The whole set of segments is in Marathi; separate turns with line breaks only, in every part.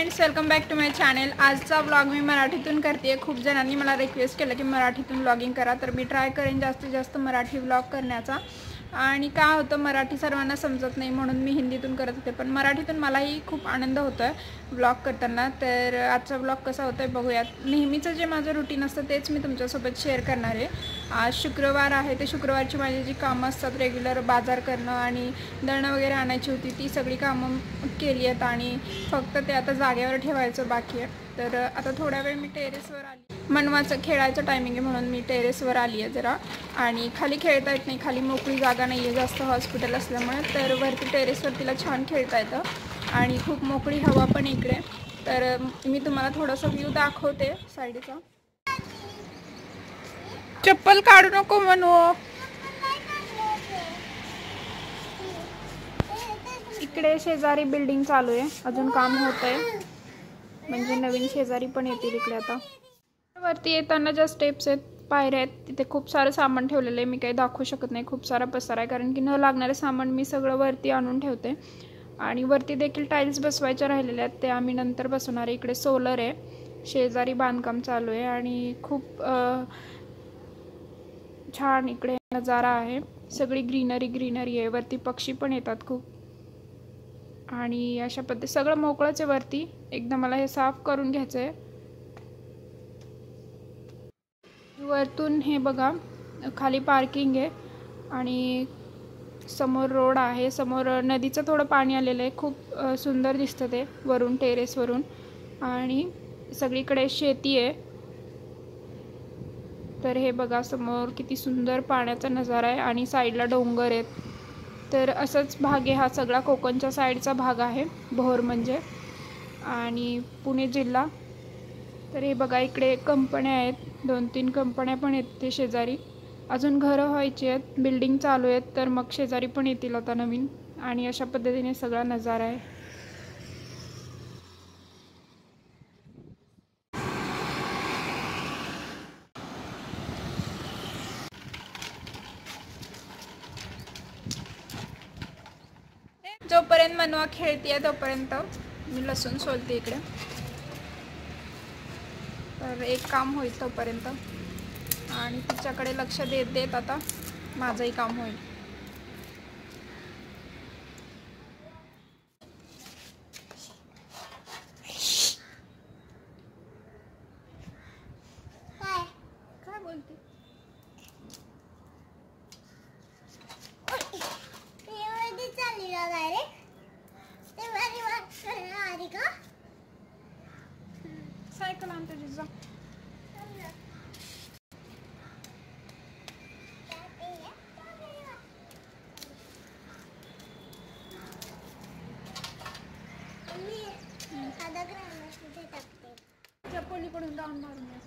Friends, welcome back to my channel. आजचा व्लॉग मी मराठीतून करते। खूप जणांनी मला रिक्वेस्ट केलं की मराठीतून व्लॉगिंग करा, तर मी ट्राय करेन जास्तीत जास्त मराठी व्लॉग करण्याचा। आणि काय होतं, मराठी सर्वांना समजत नाही म्हणून मी हिंदीतून करत होते, पण मराठीतून मलाही खूप आनंद होतो आहे व्लॉग करताना। तर आजचा व्लॉग कसा होतोय बघूयात। नेहमीचं जे माझं रुटीन असतं तेच मी तुमच्यासोबत शेअर करणार आहे। आज शुक्रवार आहे, ते शुक्रवारची माझी जी कामं असतात रेग्युलर, बाजार करणं आणि दळणं वगैरे आणायची होती, ती सगळी कामं केली आहेत आणि फक्त ते आता जागेवर ठेवायचं बाकी आहे। तर आता थोड्या वेळ मी टेरेसवर आली। मनवाचं खेळायचं टायमिंग आहे म्हणून मी टेरेसवर आली आहे जरा। आणि खाली खेळता येत नाही, खाली मोकळी जागा नाही आहे जास्त हॉस्पिटल असल्यामुळे, तर वरती टेरेसवर तिला छान खेळता येतं आणि खूप मोकळी हवा पण इकडे। तर मी तुम्हाला थोडासा व्ह्यू दाखवते साईडचा। चप्पल काढू नको म्हणू। इकडे शेजारी बिल्डिंग चालू आहे, अजून काम होत आहे, म्हणजे नवीन शेजारी पण येतील इकडे। आता वरती येताना ज्या स्टेप्स आहेत, पायऱ्या आहेत, तिथे खूप सारं सामान ठेवलेलं आहे। मी काही दाखवू शकत नाही, खूप सारा पसारा आहे, कारण की न लागणारे सामान मी सगळं वरती आणून ठेवते। आणि वरती देखील टाईल्स बसवायच्या राहिलेल्या आहेत, ते आम्ही नंतर बसवणार आहे। इकडे सोलर आहे, शेजारी बांधकाम चालू आहे आणि खूप छान इकडे नजारा आहे। सगळी ग्रीनरी आहे, वरती पक्षी पण येतात खूप। आणि अशा पद्धती सगळं मोकळंच आहे वरती, एकदा मला हे साफ करून घ्यायचं आहे। वरतून हे बघा, खाली पार्किंग आहे आणि समोर रोड आहे। समोर नदीचं थोडं पाणी आलेलं आहे, खूप सुंदर दिसतं ते वरून, टेरेसवरून। आणि सगळीकडे शेती आहे। तर हे बघा समोर किती सुंदर पाण्याचा नजारा आहे आणि साईडला डोंगर आहेत। तर असंच भाग आहे, हा सगळा कोकणच्या साईडचा भाग आहे, भोर म्हणजे, आणि पुणे जिल्हा। तर हे बघा इकडे कंपन्या आहेत, 2-3 कंपन्या पण आहेत ते शेजारी। अजून घरं व्हायची आहेत, बिल्डिंग चालू आहेत, तर मग शेजारी पण येतील आता नवीन। आणि अशा पद्धतीने सगळा नजारा आहे। जोपर्यंत मनवा खेळते तोपर्यंत मी लसूण सोलते इकडे, तर एक काम होईल तोपर्यंत। आणि तिच्याकडे लक्ष देत देत आता माझंही काम होईल। काय बोलते? सायकल आणतो जिजा। चप्पलीकडून राऊंड मारून या।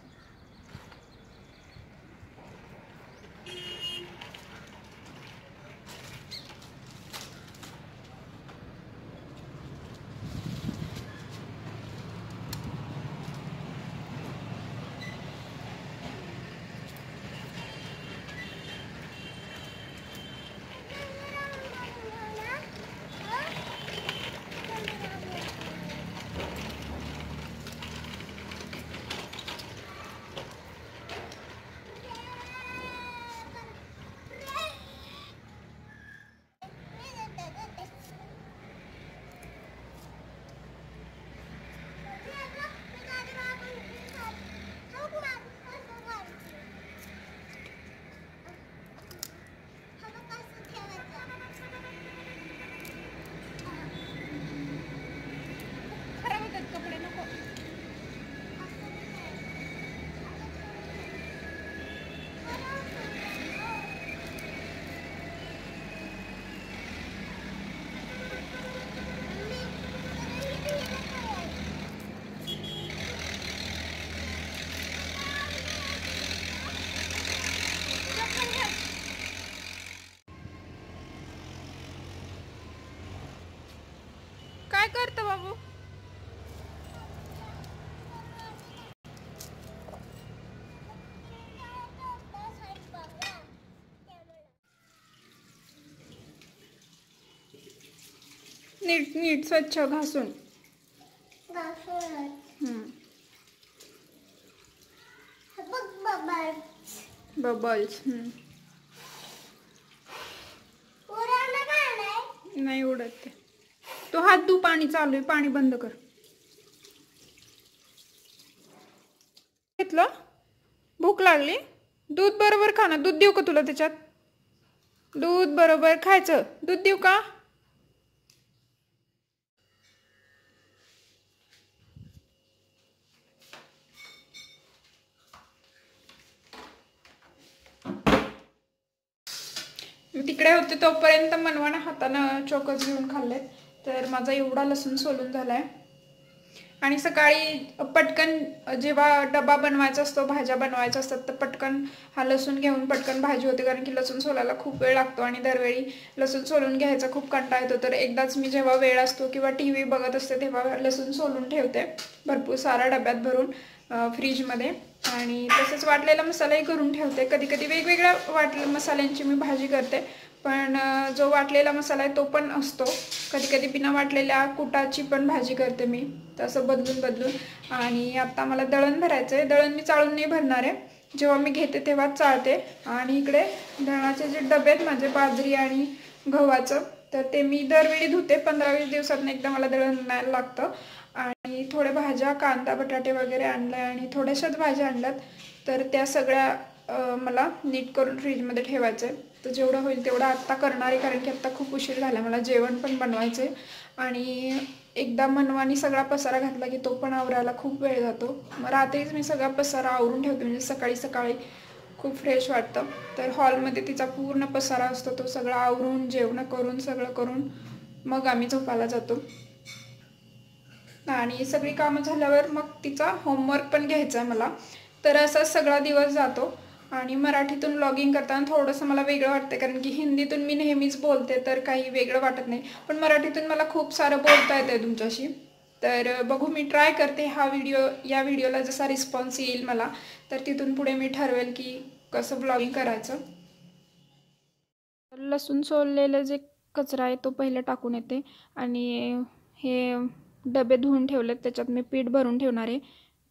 काय करतो बाबू? नीट नीट स्वच्छ घासून। बबल्स नाही उडत ते. तो हात धु, पाणी चालू आहे, पाणी बंद कर. घेतलं? भूक लागली? दूध बरोबर खा ना. दूध देऊ का तुला त्याच्यात? दूध बरोबर खायचं. दूध देऊ का? तिकडे होते तोपर्यंत मनवाने हातानं चोकस घेऊन खाल्ले. तर माझा एवढा लसूण सोलून झालाय. आणि सकाळी पटकन जेव्हा डबा बनवायचा असतो, भाज्या बनवायच्या असतात, तर पटकन हा लसूण घेऊन पटकन भाजी होते. कारण की लसूण सोलायला खूप वेळ लागतो आणि दरवेळी लसूण सोलून घ्यायचा खूप कंटाळा येतो. तर एकदाच मी जेव्हा वेळ असतो किंवा TV बघत असते तेव्हा लसूण सोलून ठेवते भरपूर सारा डब्यात भरून फ्रीजमध्ये. आणि तसंच वाटलेला मसालाही करून ठेवते. कधी कधी वेगवेगळ्या वाटलेल्या मसाल्यांची मी भाजी करते, पण जो वाटलेला मसाला आहे तो पण असतो. कधी कधी बिना वाटलेल्या कुटाची पण भाजी करते मी, तसं बदलून बदलून. आणि आता मला दळण भरायचं आहे. दळण मी चाळून नाही भरणार आहे, जेव्हा मी घेते तेव्हाच चाळते. आणि इकडे दळणाचे जे डबे आहेत माझे बाजरी आणि गव्हाचं, तर ते मी दरवेळी धुते. 15-20 दिवसातून एकदा मला दळण आणायला लागतं. आणि थोड्या भाज्या, कांदा बटाटे वगैरे आणले आणि थोड्याशाच भाज्या आणल्यात, तर त्या सगळ्या मला नीट करून फ्रीजमध्ये ठेवायचं आहे. तर जेवढं होईल तेवढं आत्ता करणार आहे, कारण की आत्ता खूप उशीर झाला, मला जेवण पण बनवायचं आहे. आणि एकदा मनवानी सगळा पसारा घातला की तो पण आवरायला खूप वेळ जातो. मग रात्रीच मी सगळा पसारा आवरून ठेवते, म्हणजे सकाळी सकाळी खूप फ्रेश वाटतं. तर हॉलमध्ये तिचा पूर्ण पसारा असतो, तो सगळा आवरून जेवण करून सगळं करून मग आम्ही झोपायला जातो. आणि सगळी कामं झाल्यावर मग तिचा होमवर्क पण घ्यायचा आहे मला. तर असा सगळा दिवस जातो. आणि मराठीतून लॉगिंग करताना थोडंसं मला वेगळं वाटतं, कारण की हिंदीतून मी नेहमीच बोलते तर काही वेगळं वाटत नाही, पण मराठीतून मला खूप सारं बोलता येतं तुमच्याशी. तर बघू, मी ट्राय करते. या व्हिडिओला जसा रिस्पॉन्स येईल मला, तर तिथून पुढे मी ठरवेल की कसं ब्लॉगिंग करायचं. लसूण सोललेलं जे कचरा आहे तो पहिले टाकून येते. आणि हे डबे धुवून ठेवलेत, त्याच्यात मी पीठ भरून ठेवणार आहे.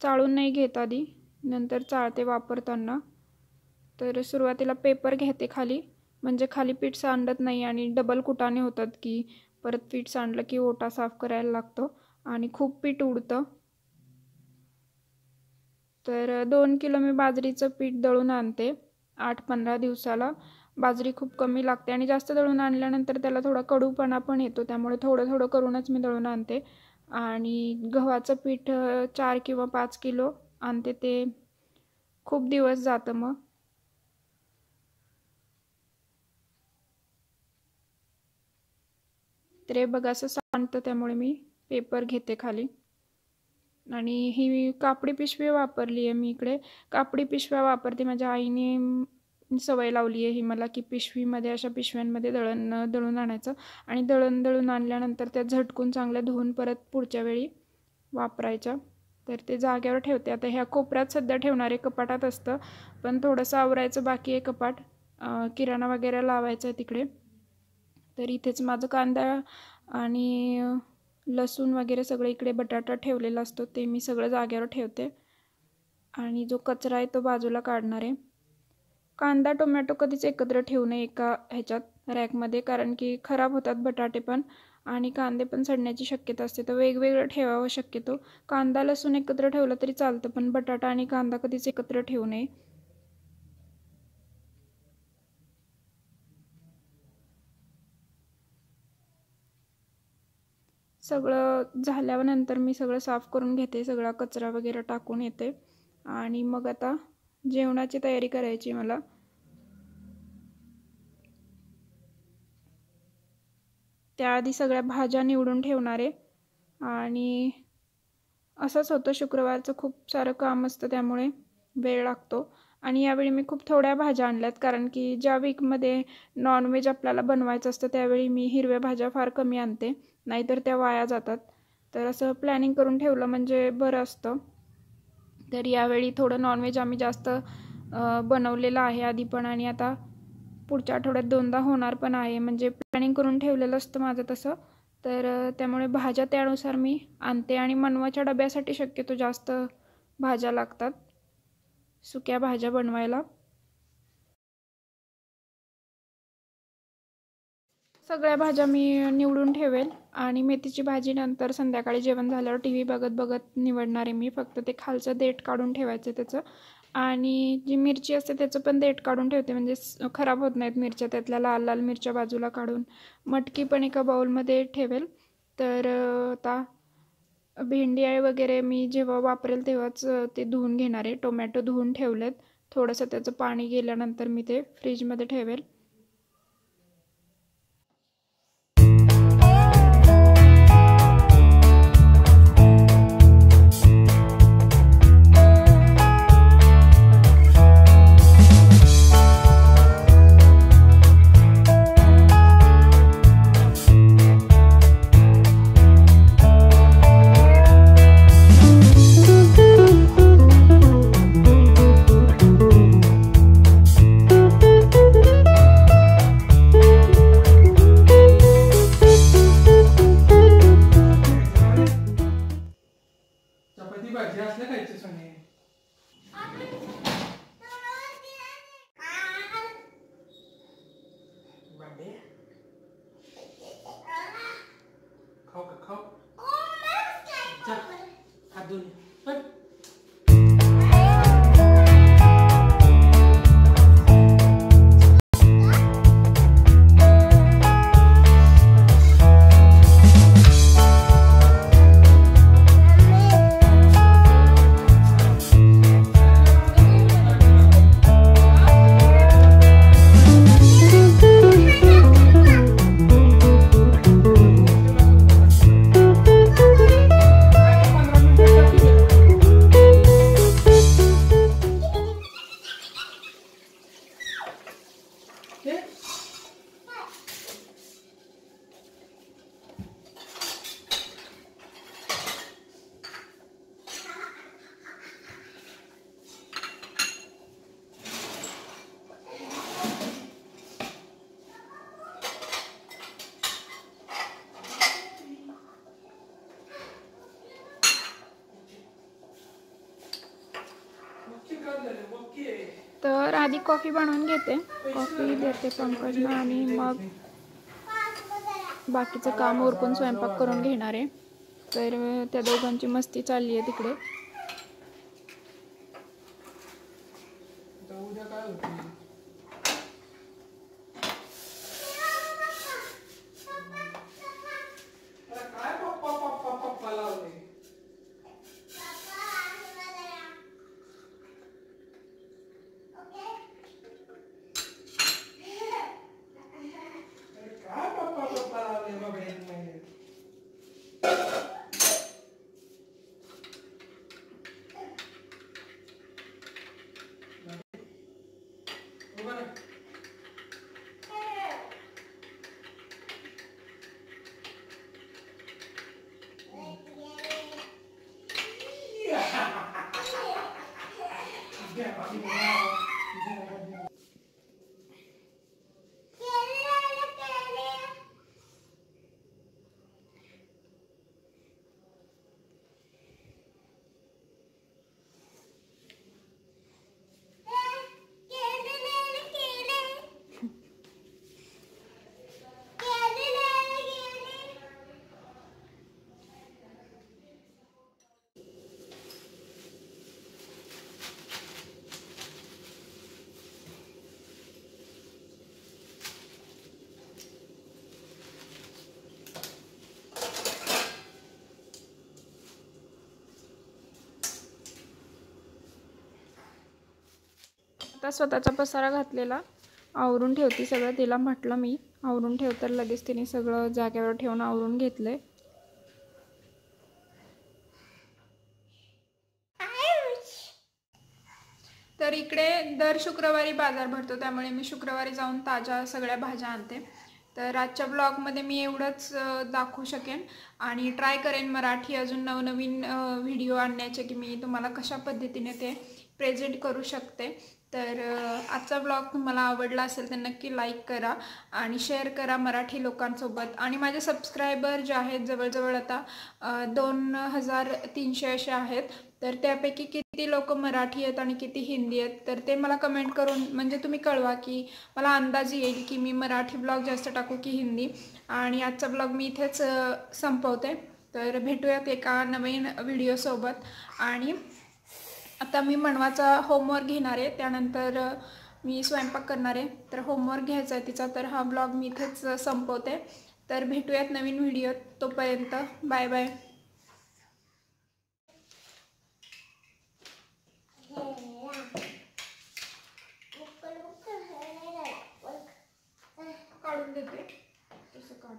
चाळून नाही घेत आधी, नंतर चाळते वापरताना. तर सुरुवातीला पेपर घेते खाली, म्हणजे खाली पीठ सांडत नाही आणि डबल कुटाने होतात की परत पीठ सांडलं की ओटा साफ करायला लागतो आणि खूप पीठ उडतं. तर 2 किलो मी बाजरीचं पीठ दळून आणते 8-15 दिवसाला. बाजरी खूप कमी लागते आणि जास्त दळून आणल्यानंतर त्याला थोडा कडूपणा पण येतो, त्यामुळे थोडं थोडं करूनच मी दळून आणते. आणि गव्हाचं पीठ 4 किंवा 5 किलो आणते, ते खूप दिवस जातं. मग तर हे बघा असं सांडतं, त्यामुळे मी पेपर घेते खाली. आणि ही कापडी पिशवी वापरली आहे मी. इकडे कापडी पिशव्या वापरते, माझ्या आईने सवय लावली आहे ही मला, की पिशवीमध्ये अशा पिशव्यांमध्ये दळून आणायचं. आणि दळून आणल्यानंतर त्या झटकून चांगल्या धुवून परत पुढच्या वेळी वापरायच्या. तर ते जागेवर ठेवते. आता ह्या कोपऱ्यात सध्या ठेवणारे, कपाटात असतं, पण थोडंसं आवरायचं बाकी आहे कपाट. किराणा वगैरे लावायचं आहे तिकडे. तर इथेच माझं कांदा आणि लसूण वगैरे सगळं, इकडे बटाटा ठेवलेला असतो ते मी सगळं जागेवर ठेवते. आणि जो कचरा आहे तो बाजूला काढणार आहे. कांदा टोमॅटो कधीच एकत्र ठेवू नये एका ह्याच्यात रॅकमध्ये, कारण की खराब होतात बटाटे पण आणि कांदे पण सडण्याची शक्यता असते. तर वेगवेगळं ठेवावं शक्यतो. कांदा लसूण एकत्र ठेवलं तरी चालतं, पण बटाटा आणि कांदा कधीच एकत्र ठेवू नये. सगळं झाल्यानंतर मी सगळं साफ करून घेते, सगळा कचरा वगैरे टाकून येते. आणि मग आता जेवणाची तयारी करायची मला. त्याआधी सगळ्या भाज्या निवडून ठेवणार आहे. आणि असंच होतं, शुक्रवारचं खूप सारं काम असतं त्यामुळे वेळ लागतो. आणि यावेळी मी खूप थोड्या भाज्या आणल्यात, कारण की ज्या वीकमध्ये नॉनव्हेज आपल्याला बनवायचं असतं त्यावेळी मी हिरव्या भाज्या फार कमी आणते, नाहीतर त्या वाया जातात. तर असं प्लॅनिंग करून ठेवलं म्हणजे बरं असतं. तर यावेळी थोडं नॉनव्हेज आम्ही जास्त बनवलेलं आहे आधी पण, आणि आता पुढच्या आठवड्यात 2दा होणार पण आहे. म्हणजे प्लॅनिंग करून ठेवलेलं असतं माझं तसं. तर त्यामुळे भाज्या त्यानुसार मी आणते आणि मनवाच्या डब्यासाठी शक्यतो जास्त भाज्या लागतात सुक्या भाज्या बनवायला. सगळ्या भाज्या मी निवडून ठेवेल आणि मेथीची भाजी नंतर संध्याकाळी जेवण झाल्यावर टी व्ही बघत निवडणार आहे मी. फक्त ते खालचं देठ काढून ठेवायचं त्याचं, आणि जी मिरची असते त्याचं पण देठ काढून ठेवते, म्हणजे खराब होत नाहीत मिरच्या. त्यातल्या लाल लाल मिरच्या बाजूला काढून. मटकी पण एका बाउलमध्ये ठेवेल. तर आता भेंडी आहे वगैरे मी जेव्हा वापरेल तेव्हाच ते धुवून घेणार आहे. टोमॅटो धुवून ठेवलेत, थोडंसं त्याचं पाणी गेल्यानंतर मी ते फ्रीजमध्ये ठेवेल. तर आधी कॉफी बनवून घेते, कॉफी देते पंकजला आणि मग बाकीचं काम उरकून स्वयंपाक करून घेणार आहे. तर त्या दोघांची मस्ती चालली आहे तिकडे. आता स्वतःचा पसारा घातलेला आवरून ठेवती सगळं. तिला म्हटलं मी आवरून ठेव, तर लगेच तिने सगळं जागेवर ठेवून आवरून घेतलंय. तर इकडे दर शुक्रवारी बाजार भरतो, त्यामुळे मी शुक्रवारी जाऊन ताज्या सगळ्या भाज्या आणते. तर आजच्या ब्लॉगमध्ये मी एवढंच दाखवू शकेन आणि ट्राय करेन मराठी अजून नवनवीन व्हिडिओ आणण्याचे, की मी तुम्हाला कशा पद्धतीने ते प्रेझेंट करू शकते. तर आजचा ब्लॉग तुम्हाला आवडला असेल तर नक्की लाईक करा आणि शेअर करा मराठी लोकांसोबत. आणि माझे सबस्क्रायबर जे आहेत जवळजवळ आता 2300 असे आहेत. तर त्यापैकी किती लोक मराठी आहेत आणि किती हिंदी आहेत तर ते मला कमेंट करून म्हणजे तुम्ही कळवा की मला अंदाज येईल की मी मराठी ब्लॉग जास्त टाकू की हिंदी. आणि आजचा ब्लॉग मी इथेच संपवते. तर भेटूयात एका नवीन व्हिडिओसोबत. आणि आता मी मनवाचा होमवर्क घेणार आहे, त्यानंतर मी स्वयंपाक करणार आहे. तर होमवर्क घ्यायचा आहे तिचा. तर हा ब्लॉग मी इथेच संपवते. तर भेटूयात नवीन व्हिडिओत. तोपर्यंत बाय बाय. काढून देते तसं काढ.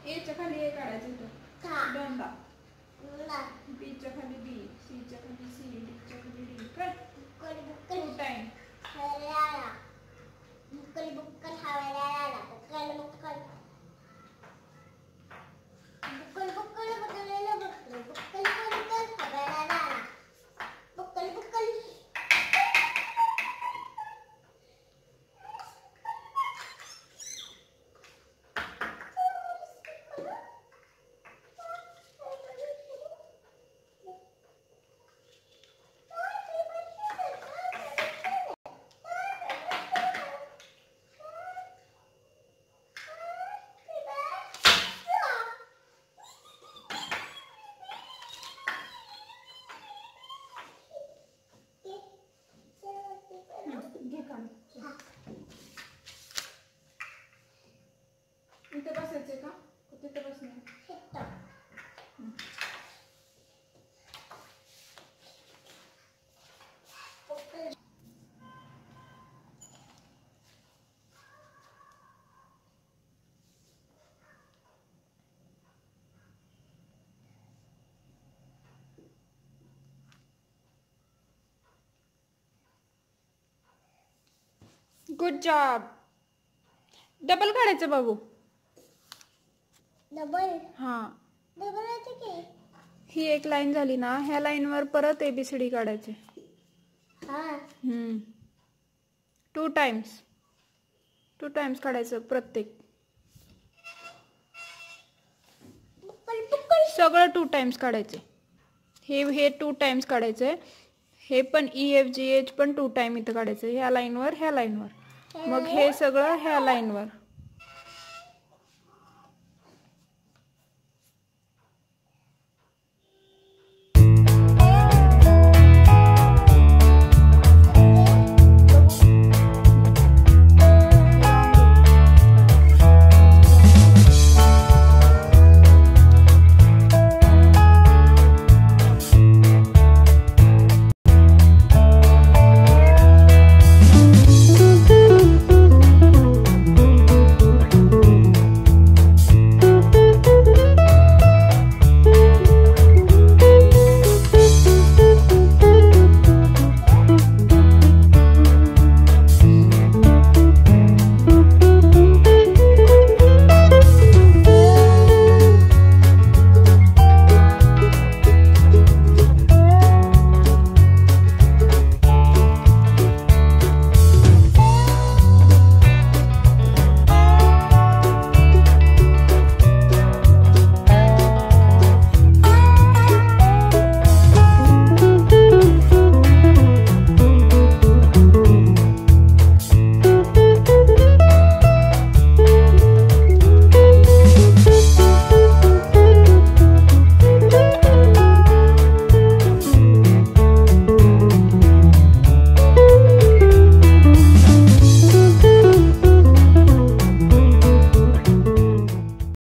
एच्या खाली ए काढायचं होतं. दोनदा. बीच्या खाली बी, सीच्या खाली सी, डीच्या खाली डी. काय? 2 टाइम. इथे बसायचे का? तिथे बसणार. Good job. डबल काढायचं बाबू.
डबल.
हां.
डबल आहे की?
ही एक लाईन झाली ना, ह्या लाईनवर परत ABCD काढायचे.
हां.
2 टाइम्स. 2 टाइम्स काढायचं प्रत्येक. सगळं 2 टाइम्स काढायचे. हे 2 टाइम्स काढायचे. हे पण EFGH पण 2 टाइम इथं काढायचं. ह्या लाईनवर ह्या लाईनवर. मग हे सगळं ह्या लाईनवर.